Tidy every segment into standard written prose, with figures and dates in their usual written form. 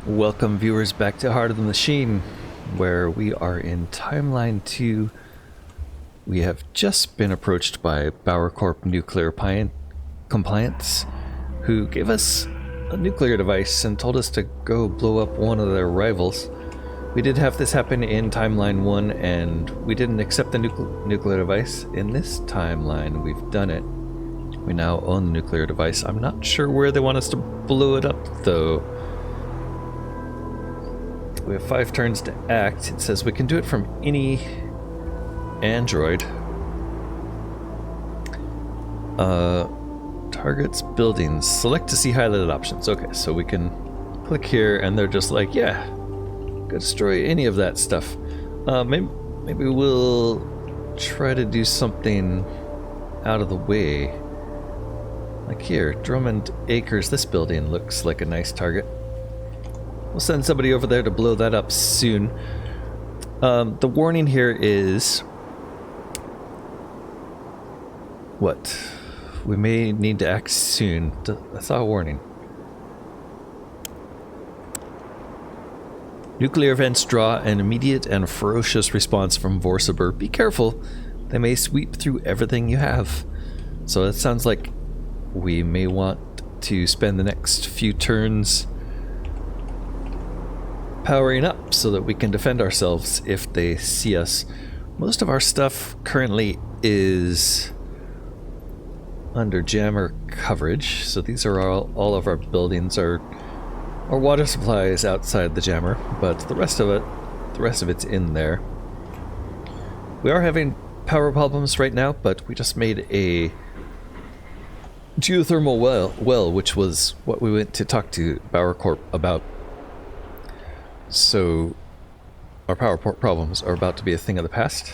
Welcome viewers back to Heart of the Machine, where we are in Timeline 2. We have just been approached by Bauer Corp Nuclear Compliance, who gave us a nuclear device and told us to go blow up one of their rivals. We did have this happen in Timeline 1, and we didn't accept the nuclear device. In this timeline, we've done it. We now own the nuclear device. I'm not sure where they want us to blow it up, though. We have 5 turns to act. It says we can do it from any android. Targets, buildings. Select to see highlighted options. Okay, so we can click here and they're just like, yeah, go destroy any of that stuff. Maybe we'll try to do something out of the way. Like here, Drummond Acres. This building looks like a nice target. We'll send somebody over there to blow that up soon. The warning here is... what? We may need to act soon. I saw a warning. Nuclear events draw an immediate and ferocious response from Vorsaber. Be careful. They may sweep through everything you have. So it sounds like we may want to spend the next few turns powering up so that we can defend ourselves if they see us. Most of our stuff currently is under jammer coverage, so these are all of our buildings. Our water supply is outside the jammer, but the rest of it's in there. We are having power problems right now, but we just made a geothermal well, which was what we went to talk to Bauer Corp about. So our power problems are about to be a thing of the past.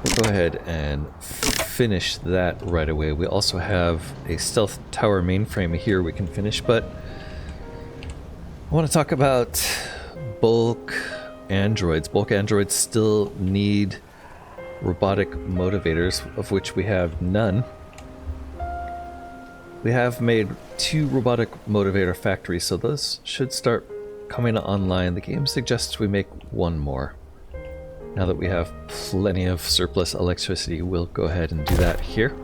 We'll go ahead and finish that right away. We also have a stealth tower mainframe here we can finish, but I want to talk about bulk androids. Bulk androids still need robotic motivators, of which we have none. We have made 2 robotic motivator factories, so those should start coming online. The game suggests we make 1 more. Now that we have plenty of surplus electricity, we'll go ahead and do that here.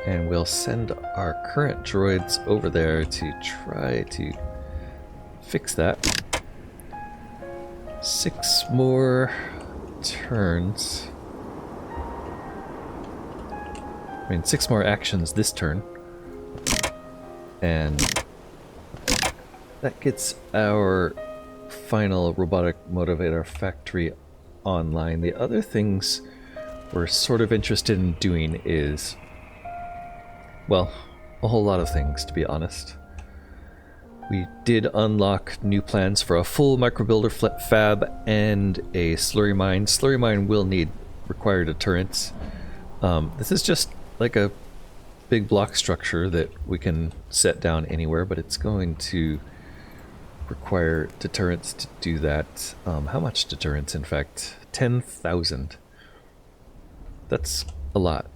And we'll send our current droids over there to try to fix that. 6 more turns. I mean, 6 more actions this turn. And that gets our final robotic motivator factory online. The other things we're sort of interested in doing is, well, a whole lot of things, to be honest. We did unlock new plans for a full microbuilder fab and a slurry mine. Slurry mine will require deterrents. This is just like a big block structure that we can set down anywhere, but it's going to require deterrents to do that. How much deterrents, in fact? 10,000. That's a lot.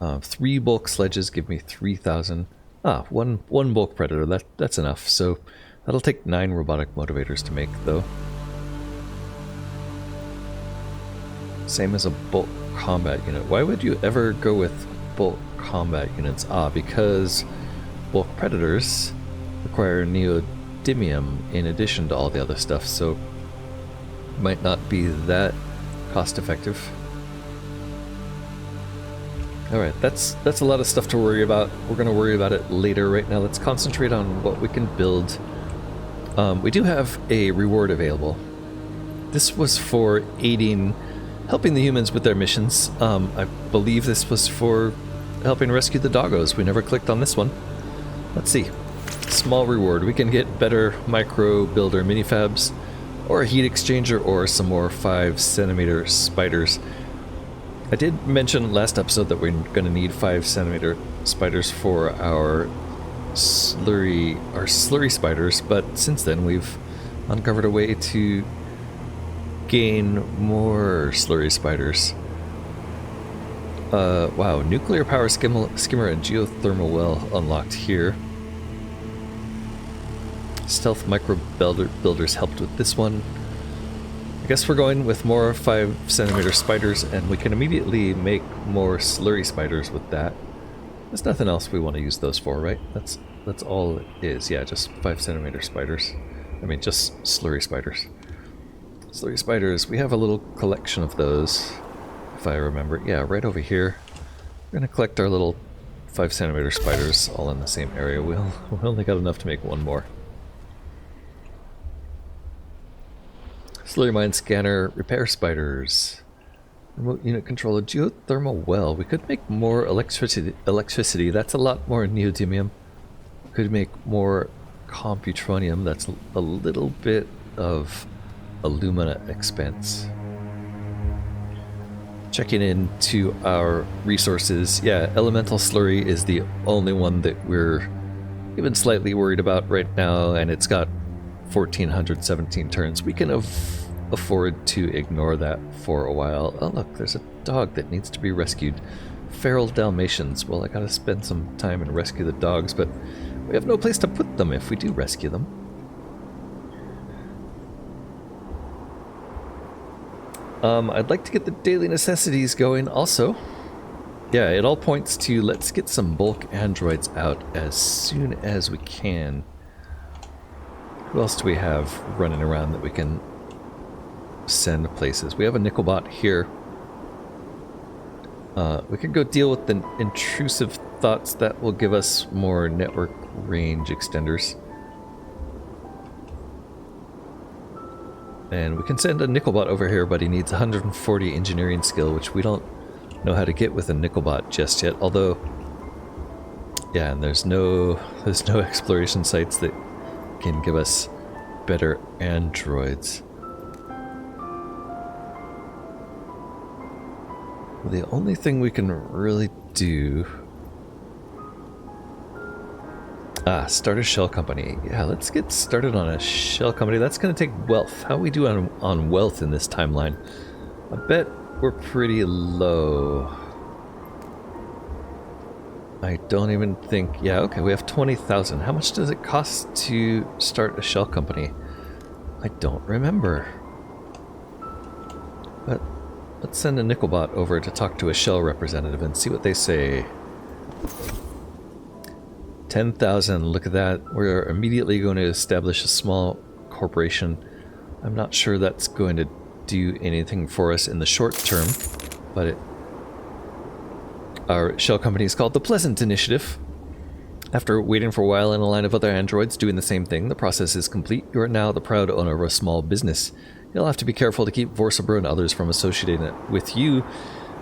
3 bulk sledges give me 3,000. One bulk predator, that's enough. So that'll take 9 robotic motivators to make, though. Same as a bulk combat unit. Why would you ever go with bulk combat units? Because bulk predators require neodymium in addition to all the other stuff, so might not be that cost effective. Alright, that's a lot of stuff to worry about. We're going to worry about it later. Right now, let's concentrate on what we can build. We do have a reward available. This was for helping the humans with their missions. I believe this was for helping rescue the doggos. We never clicked on this one. Let's see. Small reward. We can get better micro builder minifabs, or a heat exchanger, or some more 5cm spiders. I did mention last episode that we're going to need 5cm spiders for our slurry spiders, but since then we've uncovered a way to gain more slurry spiders. Wow, nuclear power skimmer and geothermal well unlocked here. Stealth micro builders helped with this one. I guess we're going with more 5cm spiders, and we can immediately make more slurry spiders with that. There's nothing else we want to use those for, right? That's all it is. Yeah, just 5cm spiders. I mean, just slurry spiders. Slurry spiders, we have a little collection of those, if I remember. Yeah, right over here. We're going to collect our little 5cm spiders all in the same area. We only got enough to make one more. Slurry mine scanner, repair spiders. Remote unit control, a geothermal well. We could make more electricity. That's a lot more neodymium. Could make more computronium. That's a little bit of alumina expense. Checking into our resources. Yeah, elemental slurry is the only one that we're even slightly worried about right now, and it's got 1417 turns. We can afford to ignore that for a while. Oh look, there's a dog that needs to be rescued. Feral Dalmatians. Well, I gotta spend some time and rescue the dogs, but we have no place to put them if we do rescue them. I'd like to get the daily necessities going also. Yeah, it all points to let's get some bulk androids out as soon as we can. Who else do we have running around that we can send places? We have a Nickelbot here. We can go deal with the intrusive thoughts that will give us more network range extenders. And we can send a Nickelbot over here, but he needs 140 engineering skill, which we don't know how to get with a Nickelbot just yet. Although, yeah, and there's no exploration sites that can give us better androids. The only thing we can really do... start a shell company. Yeah, let's get started on a shell company. That's going to take wealth. How we do on wealth in this timeline? I bet we're pretty low. I don't even think... Yeah, okay, we have 20,000. How much does it cost to start a shell company? I don't remember. But let's send a Nickelbot over to talk to a shell representative and see what they say. 10,000, look at that. We're immediately going to establish a small corporation. I'm not sure that's going to do anything for us in the short term, but our shell company is called the Pleasant Initiative. After waiting for a while in a line of other androids doing the same thing, the process is complete. You are now the proud owner of a small business. You'll have to be careful to keep Vorsabro and others from associating it with you.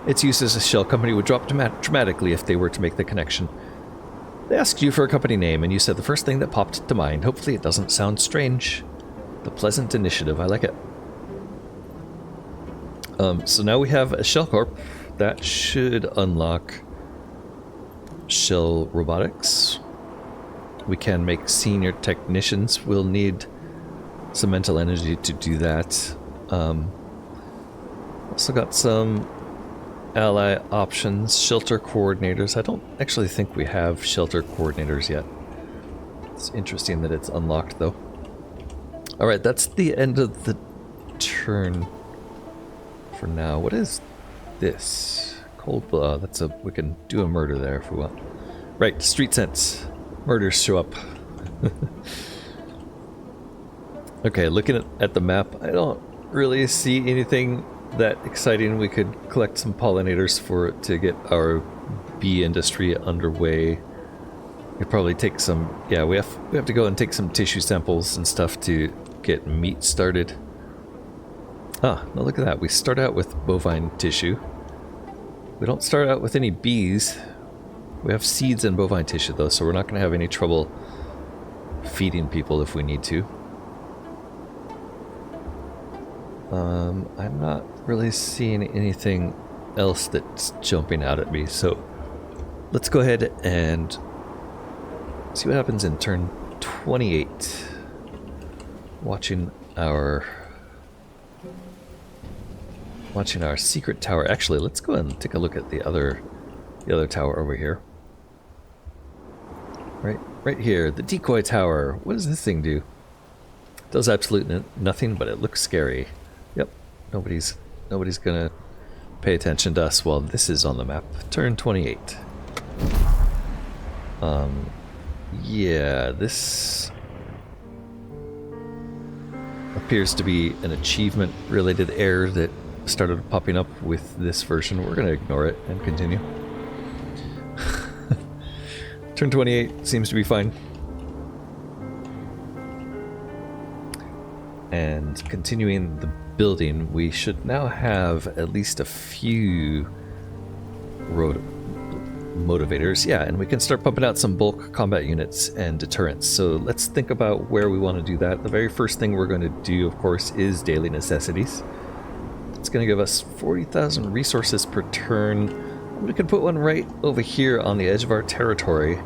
Its use as a shell company would drop dramatically if they were to make the connection. They asked you for a company name, and you said the first thing that popped to mind. Hopefully it doesn't sound strange. The Pleasant Initiative, I like it. So now we have a Shell Corp. That should unlock Shell Robotics. We can make senior technicians. We'll need some mental energy to do that. Also got some ally options, shelter coordinators. I don't actually think we have shelter coordinators yet. It's interesting that it's unlocked though. Alright, that's the end of the turn for now. What is this? Cold blood. That's a... we can do a murder there if we want. Right, street sense. Murders show up. Okay, looking at the map, I don't really see anything that exciting. We could collect some pollinators for it to get our bee industry underway. We'd probably take some... yeah, we have to go and take some tissue samples and stuff to get meat started. Ah, now look at that. We start out with bovine tissue. We don't start out with any bees. We have seeds and bovine tissue though, so we're not going to have any trouble feeding people if we need to. I'm not really seeing anything else that's jumping out at me, so let's go ahead and see what happens in turn 28. Watching our watching our secret tower. Actually, let's go and take a look at the other tower over here. Right here, the decoy tower. What does this thing do? It does absolutely nothing, but it looks scary. Yep, nobody's gonna pay attention to us while this is on the map. Turn 28. Yeah, this appears to be an achievement-related error that started popping up with this version. We're gonna ignore it and continue. Turn 28 seems to be fine. And continuing the building, we should now have at least a few road motivators. Yeah, and we can start pumping out some bulk combat units and deterrents. So let's think about where we want to do that. The very first thing we're going to do, of course, is daily necessities. It's going to give us 40,000 resources per turn. We can put one right over here on the edge of our territory.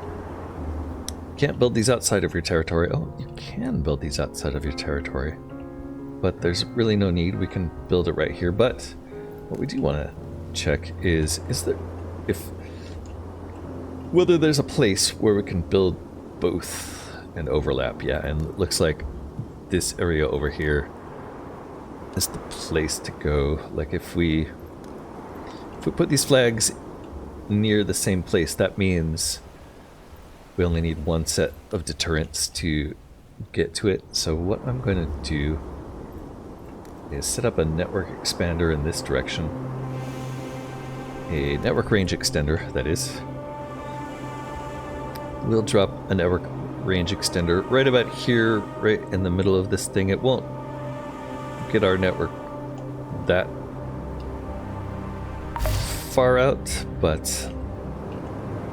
Can't build these outside of your territory. Oh, you can build these outside of your territory, but there's really no need. We can build it right here. But what we do want to check is whether there's a place where we can build both and overlap. Yeah, and it looks like this area over here is the place to go. Like if we put these flags near the same place, that means we only need one set of deterrents to get to it. So what I'm going to do is set up a network expander in this direction. A network range extender, that is. We'll drop a network range extender right about here, right in the middle of this thing. It won't get our network that far out, but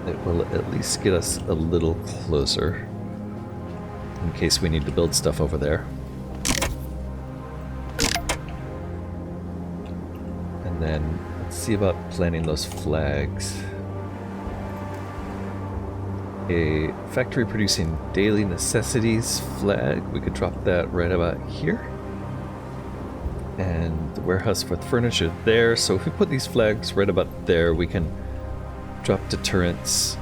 it will at least get us a little closer in case we need to build stuff over there. And then let's see about planting those flags. A factory producing daily necessities flag, we could drop that right about here. And the warehouse with furniture there. So if we put these flags right about there, we can drop deterrents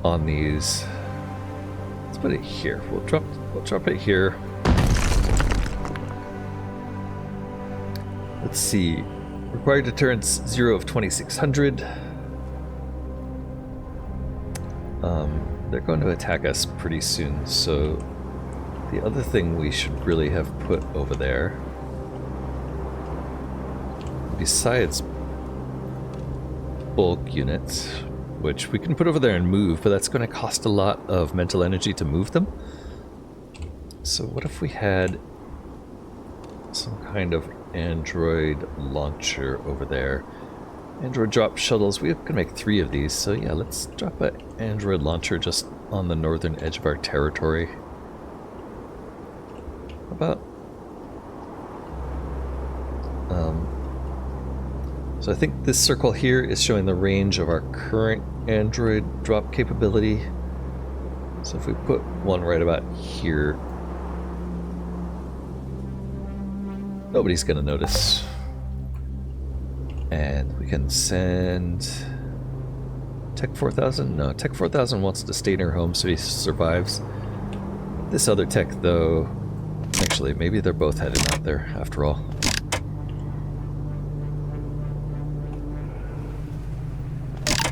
on these. Let's put it here. We'll drop it here. Let's see. Required deterrents 0 of 2600. They're going to attack us pretty soon, so the other thing we should really have put over there, besides bulk units, which we can put over there and move, but that's going to cost a lot of mental energy to move them. So what if we had some kind of android launcher over there? Android drop shuttles, we can make 3 of these, so yeah, let's drop an android launcher just on the northern edge of our territory. How about so I think this circle here is showing the range of our current android drop capability. So if we put one right about here, nobody's gonna notice. And we can send Tech 4000. No, Tech 4000 wants to stay in her home, so he survives. This other tech, though, actually, maybe they're both heading out there after all.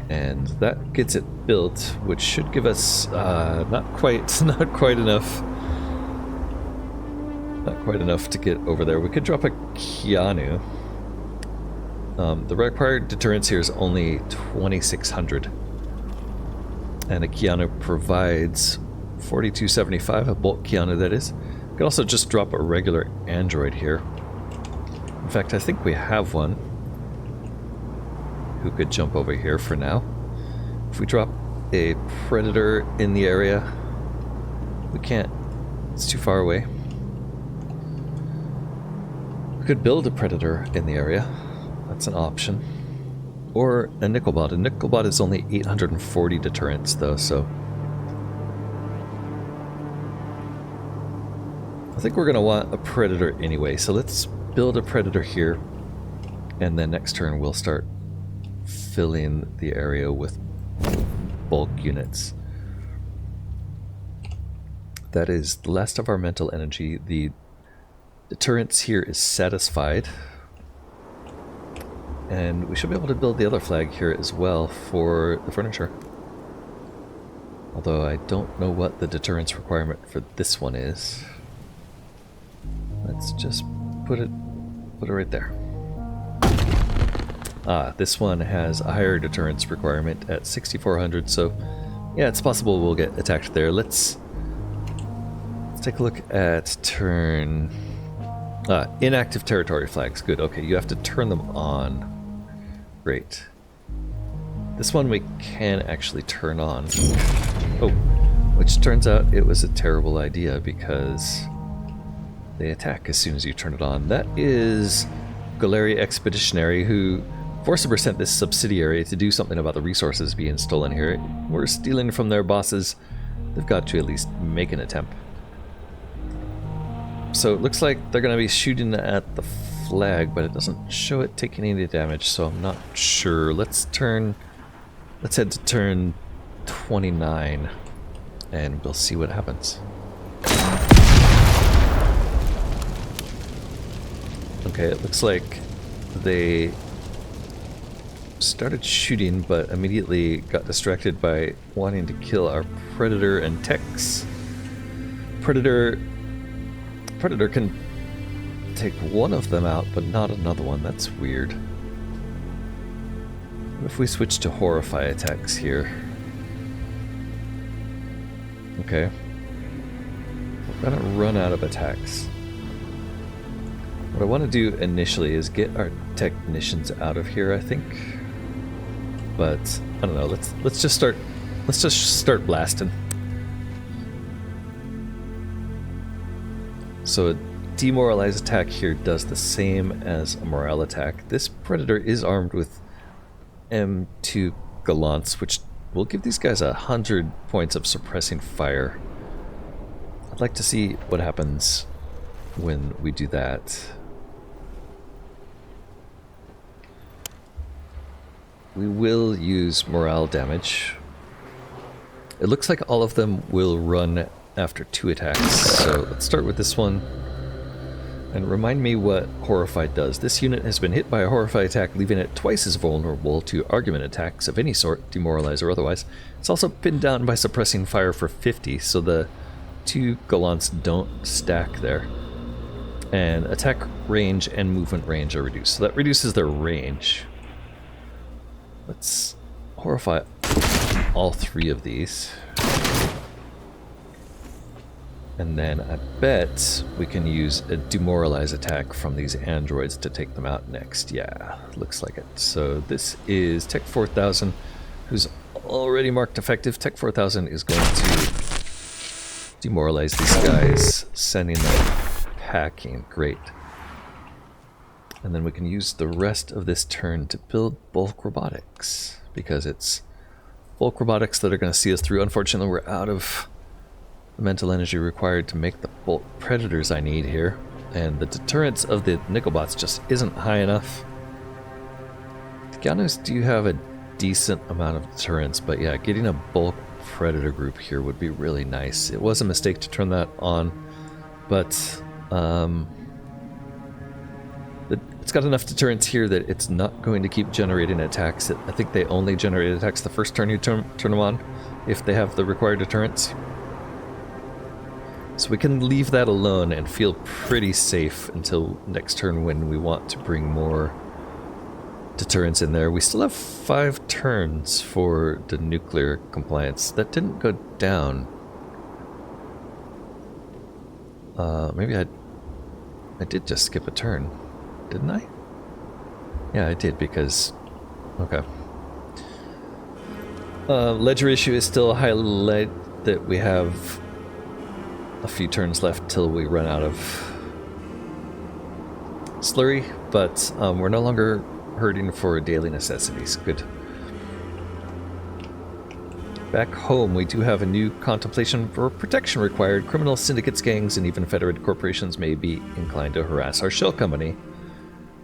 And that gets it built, which should give us not quite enough to get over there. We could drop a Keanu. The required deterrence here is only 2600, and a Keanu provides 4275, a bulk Keanu that is. We could also just drop a regular android here. In fact, I think we have one who could jump over here for now. If we drop a predator in the area, we can't, it's too far away. We could build a predator in the area. That's an option. Or a Nickelbot. A Nickelbot is only 840 deterrence though, so I think we're going to want a predator anyway, so let's build a Predator here, and then next turn we'll start filling the area with bulk units. That is the last of our mental energy. The deterrence here is satisfied. And we should be able to build the other flag here as well for the furniture. Although I don't know what the deterrence requirement for this one is. Let's just put it right there. Ah, this one has a higher deterrence requirement at 6,400, so yeah, it's possible we'll get attacked there. Let's take a look at turn... inactive territory flags. Good, okay, you have to turn them on. Great. This one we can actually turn on. Oh, which turns out it was a terrible idea because they attack as soon as you turn it on. That is Galeri Expeditionary, who Forciber sent this subsidiary to do something about the resources being stolen here. We're stealing from their bosses. They've got to at least make an attempt. So it looks like they're going to be shooting at the flag, but it doesn't show it taking any damage, so I'm not sure. Let's head to turn 29, and we'll see what happens. Okay, it looks like they started shooting, but immediately got distracted by wanting to kill our Predator and Techs. Predator can take one of them out, but not another one. That's weird. What if we switch to Horrify attacks here? Okay. We're gonna run out of attacks. What I want to do initially is get our technicians out of here, I think. But I don't know. Let's just start blasting. So a demoralize attack here does the same as a morale attack. This Predator is armed with M2 Gallants, which will give these guys 100 points of suppressing fire. I'd like to see what happens when we do that. We will use morale damage. It looks like all of them will run after 2 attacks, so let's start with this one. And remind me what Horrify does. This unit has been hit by a Horrify attack, leaving it twice as vulnerable to argument attacks of any sort, demoralize or otherwise. It's also pinned down by suppressing fire for 50, so the 2 Gallants don't stack there. And attack range and movement range are reduced, so that reduces their range. Let's Horrify all 3 of these. And then I bet we can use a demoralize attack from these androids to take them out next. Yeah, looks like it. So this is Tech 4000, who's already marked effective. Tech 4000 is going to demoralize these guys, sending them packing. Great. And then we can use the rest of this turn to build bulk robotics, because it's bulk robotics that are going to see us through. Unfortunately, we're out of the mental energy required to make the bulk Predators I need here, and the deterrence of the Nickelbots just isn't high enough. To be honest, do you have a decent amount of deterrence, but yeah, getting a bulk Predator group here would be really nice. It was a mistake to turn that on, but it's got enough deterrence here that it's not going to keep generating attacks. I think they only generate attacks the first turn you turn them on, if they have the required deterrence. So we can leave that alone and feel pretty safe until next turn when we want to bring more deterrence in there. We still have 5 turns for the nuclear compliance. That didn't go down. Maybe I did just skip a turn, didn't I? Yeah, I did, because... okay. Ledger issue is still a highlight that we have a few turns left till we run out of slurry, but we're no longer hurting for daily necessities. Good. Back home, we do have a new contemplation for protection required. Criminal syndicates, gangs, and even federated corporations may be inclined to harass our shell company.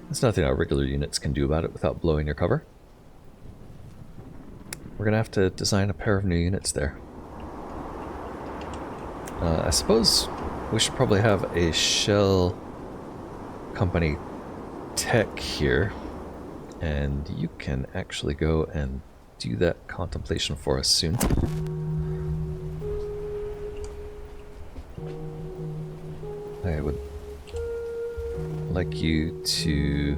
There's nothing our regular units can do about it without blowing your cover. We're going to have to design a pair of new units there. I suppose we should probably have a shell company tech here. And you can actually go and do that contemplation for us soon. I would like you to...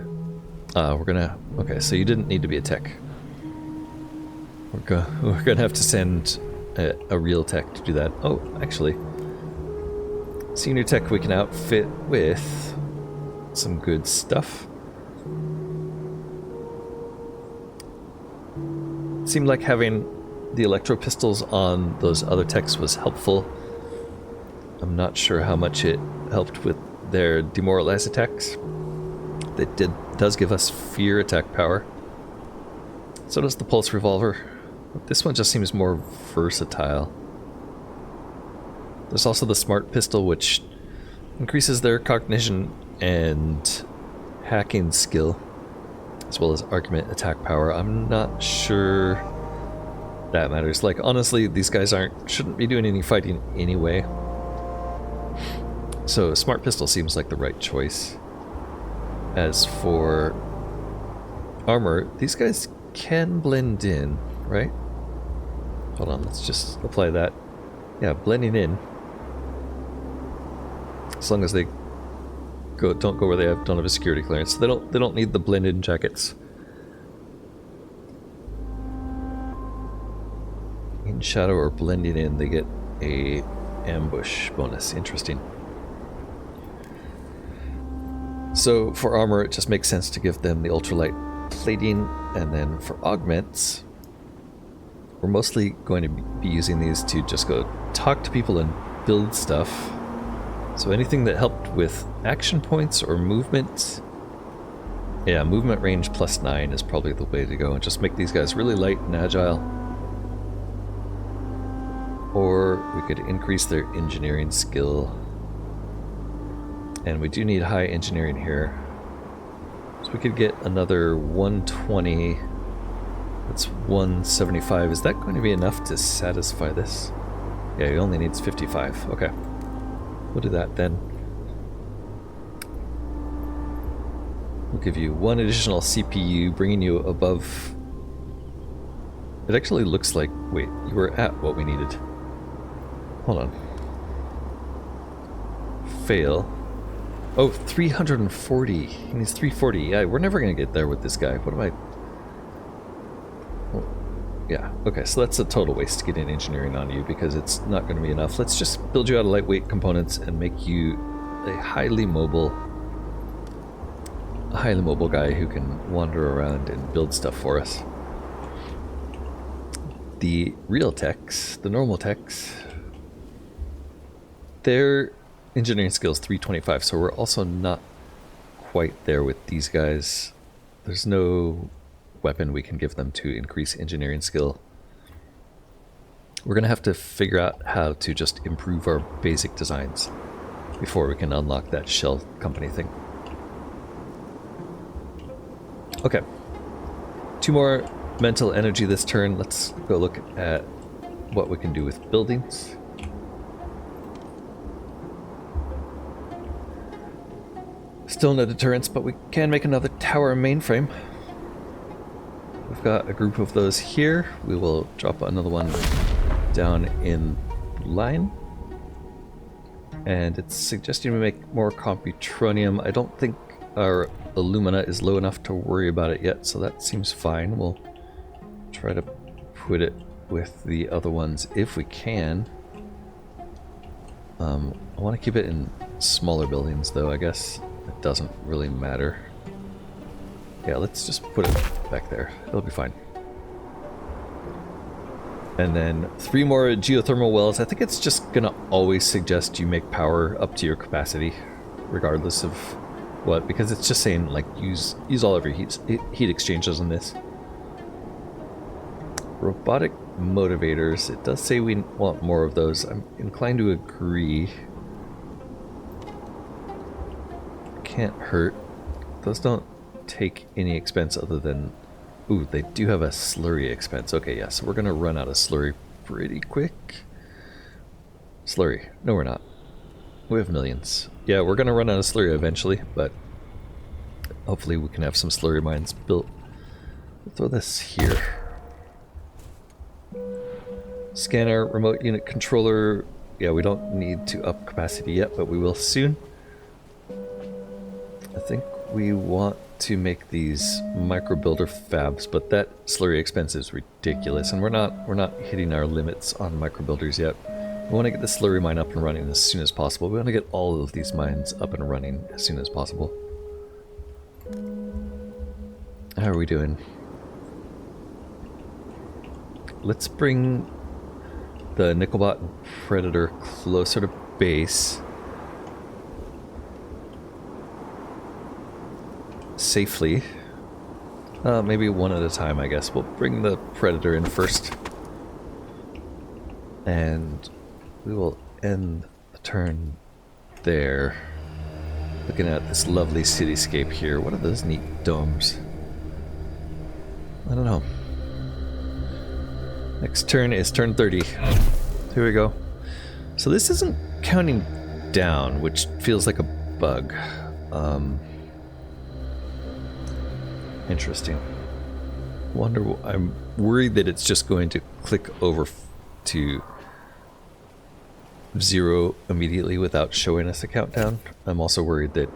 we're gonna... Okay, so you didn't need to be a tech. We're gonna have to send a real tech to do that. Oh, actually. Senior tech we can outfit with some good stuff. Seemed like having the electro pistols on those other techs was helpful. I'm not sure how much it helped with their demoralized attacks. It does give us fear attack power. So does the pulse revolver. But this one just seems more versatile. There's also the smart pistol, which increases their cognition and hacking skill, as well as argument attack power. I'm not sure that matters. Like, honestly, these guys shouldn't be doing any fighting anyway. So smart pistol seems like the right choice. As for armor, these guys can blend in, right? Hold on, let's just apply that. Yeah, blending in. As long as they don't go where they don't have a security clearance. They don't need the blend-in jackets. In shadow or blending in, they get a ambush bonus. Interesting. So for armor, it just makes sense to give them the ultralight plating, and then for augments, we're mostly going to be using these to just go talk to people and build stuff. So anything that helped with action points or movement, yeah, movement range +9 is probably the way to go, and just make these guys really light and agile. Or we could increase their engineering skill. And we do need high engineering here. So we could get another 120. That's 175. Is that going to be enough to satisfy this? Yeah, he only needs 55. Okay. We'll do that then. We'll give you one additional CPU, bringing you above... It actually looks like... Wait, you were at what we needed. Hold on. Fail. Oh, 340. He needs 340. Yeah, we're never going to get there with this guy. What am I... Oh, yeah, okay, so that's a total waste to get in engineering on you because it's not going to be enough. Let's just build you out of lightweight components and make you a highly mobile guy who can wander around and build stuff for us. The real techs, the normal techs, their engineering skills 325, so we're also not quite there with these guys. There's no weapon we can give them to increase engineering skill. We're going to have to figure out how to just improve our basic designs before we can unlock that shell company thing. Okay. 2 more mental energy this turn. Let's go look at what we can do with buildings. Still no deterrence, but we can make another tower mainframe. We've got a group of those here. We will drop another one down in line. And it's suggesting we make more computronium. I don't think our alumina is low enough to worry about it yet, so that seems fine. We'll try to put it with the other ones if we can. I want to keep it in smaller buildings though, I guess. It doesn't really matter. Yeah, let's just put it back there. It'll be fine. And then 3 more geothermal wells. I think it's just gonna always suggest you make power up to your capacity, regardless of what, because it's just saying like use all of your heat exchanges on this. Robotic motivators. It does say we want more of those. I'm inclined to agree. Can't hurt. Those don't take any expense other than... Ooh, they do have a slurry expense. Okay, yeah, so we're gonna run out of slurry pretty quick. Slurry. No, we're not. We have millions. Yeah, we're gonna run out of slurry eventually, but hopefully we can have some slurry mines built. We'll throw this here. Scanner, remote unit controller. Yeah, we don't need to up capacity yet, but we will soon. I think we want to make these micro builder fabs, but that slurry expense is ridiculous, and we're not hitting our limits on micro builders yet. We want to get the slurry mine up and running as soon as possible. We want to get all of these mines up and running as soon as possible. How are we doing? Let's bring the Nickelbot and Predator closer to base. Safely. Maybe one at a time, I guess. We'll bring the Predator in first. And we will end the turn there. Looking at this lovely cityscape here. What are those neat domes? I don't know. Next turn is turn 30. Here we go. So this isn't counting down, which feels like a bug. Interesting. I'm worried that it's just going to click over to 0 immediately without showing us a countdown. I'm also worried that,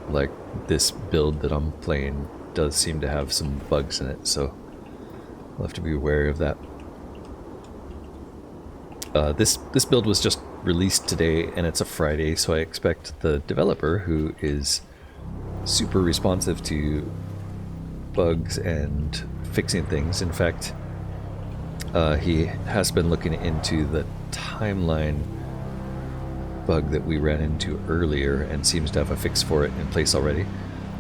like, this build that I'm playing does seem to have some bugs in it, so we'll have to be wary of that. This build was just released today, and it's a Friday, so I expect the developer, who is super responsive to bugs and fixing things. In fact, he has been looking into the timeline bug that we ran into earlier and seems to have a fix for it in place already.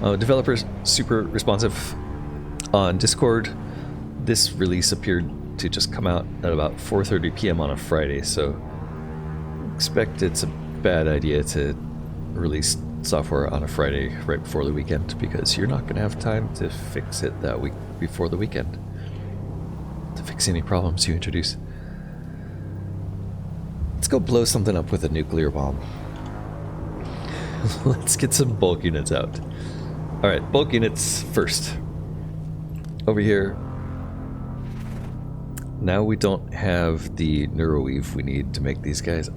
Developers super responsive on Discord. This release appeared to just come out at about 4:30 p.m. on a Friday, so expect it's a bad idea to release software on a Friday right before the weekend, because you're not going to have time to fix it that week before the weekend to fix any problems you introduce. Let's go blow something up with a nuclear bomb. Let's get some bulk units out. Alright, bulk units first. Over here. Now we don't have the neuroweave we need to make these guys.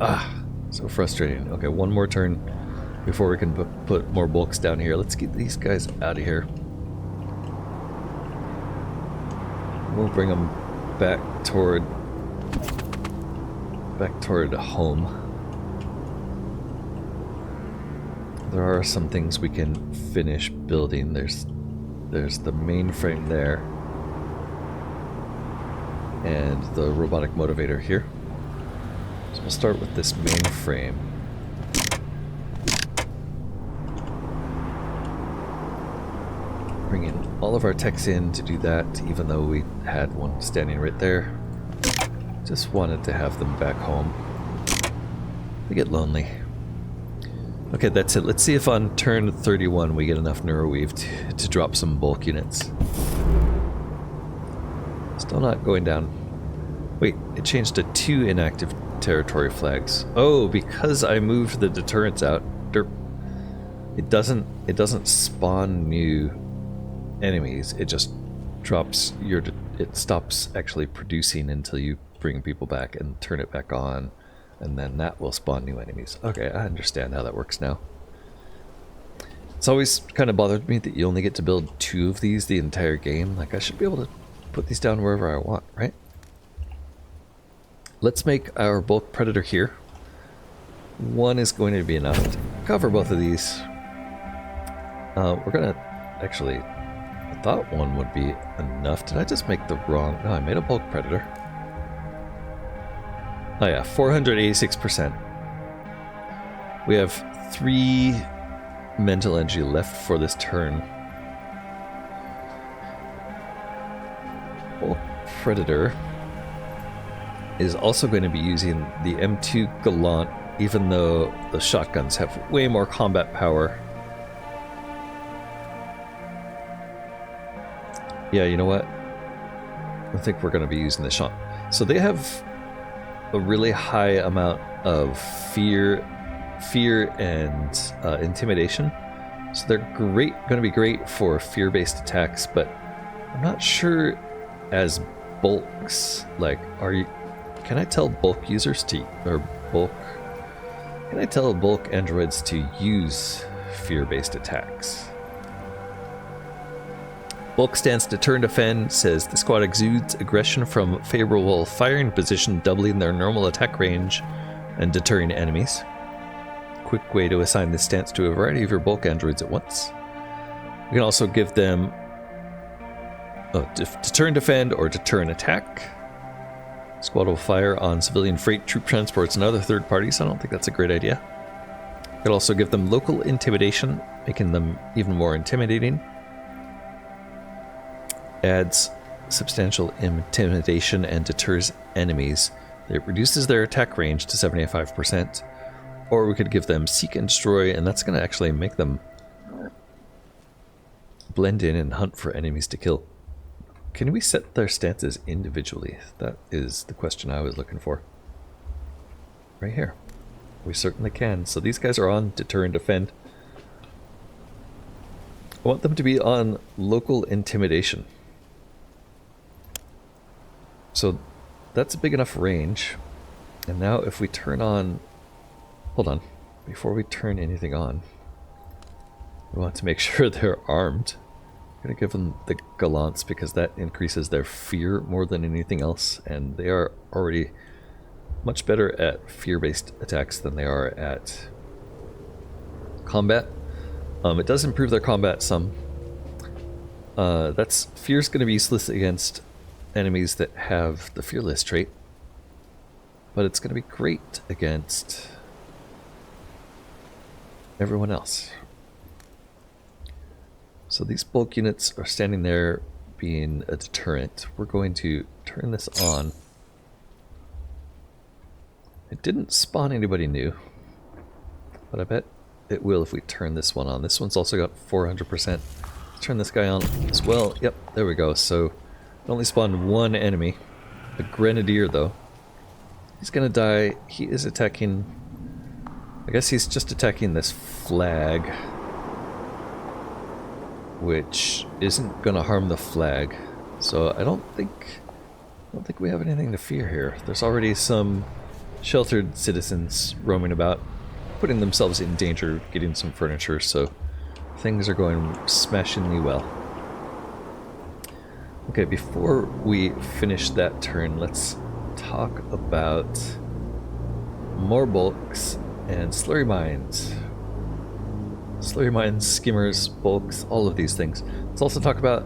So frustrating. Okay, one more turn before we can put more bulks down here. Let's get these guys out of here. We'll bring them back toward home. There are some things we can finish building. There's the mainframe there, and the robotic motivator here. So we'll start with this mainframe. Bringing all of our techs in to do that, even though we had one standing right there. Just wanted to have them back home. They get lonely. Okay, that's it. Let's see if on turn 31 we get enough neuroweave to drop some bulk units. Still not going down. Wait, it changed to 2 inactive territory flags. Oh, because I moved the deterrents out. Derp. It doesn't spawn new enemies. It just drops your... It stops actually producing until you bring people back and turn it back on, and then that will spawn new enemies. Okay, I understand how that works now. It's always kind of bothered me that you only get to build 2 of these the entire game. Like, I should be able to put these down wherever I want, right? Let's make our bulk predator here. 1 is going to be enough to cover both of these. We're gonna actually... I thought 1 would be enough. Did I just make the wrong... No, I made a bulk predator. Oh yeah, 486%. We have 3 mental energy left for this turn. Bulk predator. is also going to be using the M2 Gallant, even though the shotguns have way more combat power. Yeah, you know what? I think we're going to be using the shot. So they have a really high amount of fear and intimidation. So they're going to be great for fear-based attacks, but I'm not sure as bulks. Like, can I tell bulk users to, can I tell bulk androids to use fear-based attacks? Bulk stance deter and defend says the squad exudes aggression from favorable firing position, doubling their normal attack range and deterring enemies. Quick way to assign this stance to a variety of your bulk androids at once. You can also give them deter and defend or deter and attack. Squad will fire on civilian freight, troop transports, and other third parties. I don't think that's a great idea. You can also give them local intimidation, making them even more intimidating. Adds substantial intimidation and deters enemies. It reduces their attack range to 75%. Or we could give them seek and destroy, and that's going to actually make them blend in and hunt for enemies to kill. Can we set their stances individually? That is the question I was looking for. Right here. We certainly can. So these guys are on deter and defend. I want them to be on local intimidation. So that's a big enough range. And now if we turn on... Hold on. Before we turn anything on, we want to make sure they're armed. I'm going to give them the Gallants because that increases their fear more than anything else. And they are already much better at fear-based attacks than they are at combat. It does improve their combat some. Fear's going to be useless against enemies that have the fearless trait, but it's going to be great against everyone else. So these bulk units are standing there being a deterrent. We're going to turn this on. It didn't spawn anybody new, but I bet it will if we turn this one on. This one's also got 400%. Let's turn this guy on as well. Yep, there we go. So it only spawned one enemy. A grenadier, though. He's gonna die. He is attacking... I guess he's just attacking this flag, which isn't gonna harm the flag. So I don't think we have anything to fear here. There's already some sheltered citizens roaming about, putting themselves in danger, getting some furniture, so things are going smashingly well. Okay, before we finish that turn, let's talk about more bulks and slurry mines. Slurry mines, skimmers, bulks, all of these things. Let's also talk about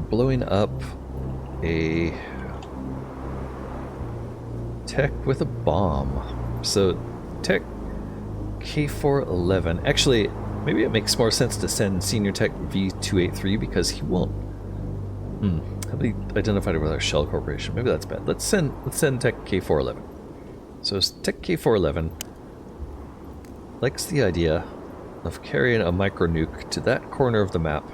blowing up a tech with a bomb. So, tech K411. Actually, maybe it makes more sense to send Senior Tech V283 because he won't. Have we identified it with our shell corporation? Maybe that's bad. Let's send Tech K411. So Tech K411 likes the idea of carrying a micro nuke to that corner of the map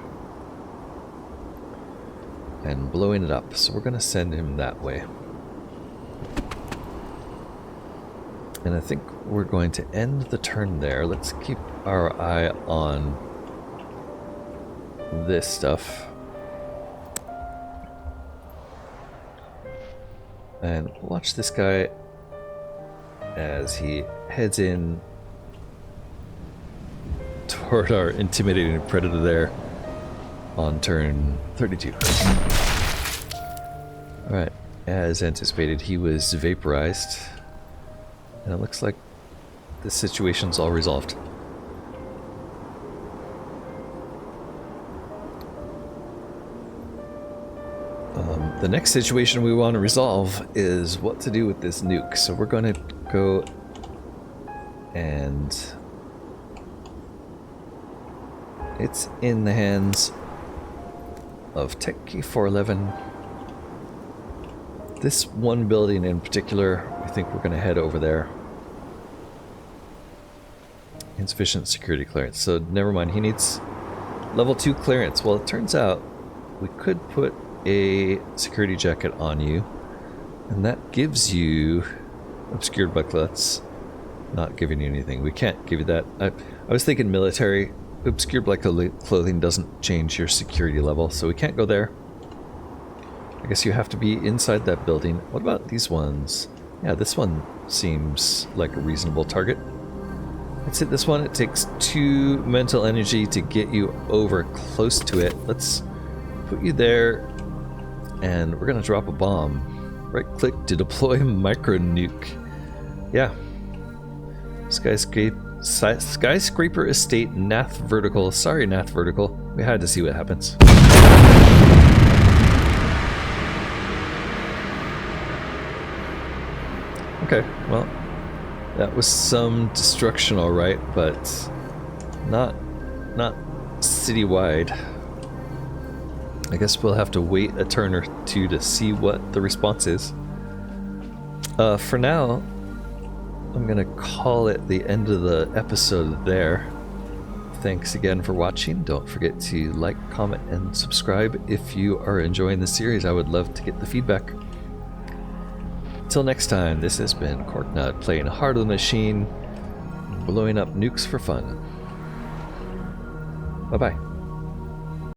and blowing it up. So we're going to send him that way. And I think we're going to end the turn there. Let's keep our eye on this stuff. And watch this guy as he heads in toward our intimidating predator there on turn 32. Alright, as anticipated, he was vaporized. And it looks like the situation's all resolved. The next situation we want to resolve is what to do with this nuke. So we're going to go and it's in the hands of Tech K411. This one building in particular, I think we're going to head over there. Insufficient security clearance. So never mind, he needs level 2 clearance. Well, it turns out we could put a security jacket on you, and that gives you obscured by clothes. Not giving you anything. We can't give you that. I was thinking military. Obscured black clothing doesn't change your security level, so we can't go there. I guess you have to be inside that building. What about these ones? Yeah, this one seems like a reasonable target. Let's hit this one. It takes 2 mental energy to get you over close to it. Let's put you there, and we're gonna drop a bomb. Right click to deploy micro nuke. Yeah. Skyscraper Estate, Nath Vertical. Sorry, Nath Vertical. We had to see what happens. Okay, well, that was some destruction, all right, but not citywide. I guess we'll have to wait a turn or two to see what the response is. For now, I'm gonna call it the end of the episode there. Thanks again for watching. Don't forget to like, comment, and subscribe if you are enjoying the series. I would love to get the feedback. Till next time, this has been Corknut playing Heart of the Machine, blowing up nukes for fun. Bye-bye.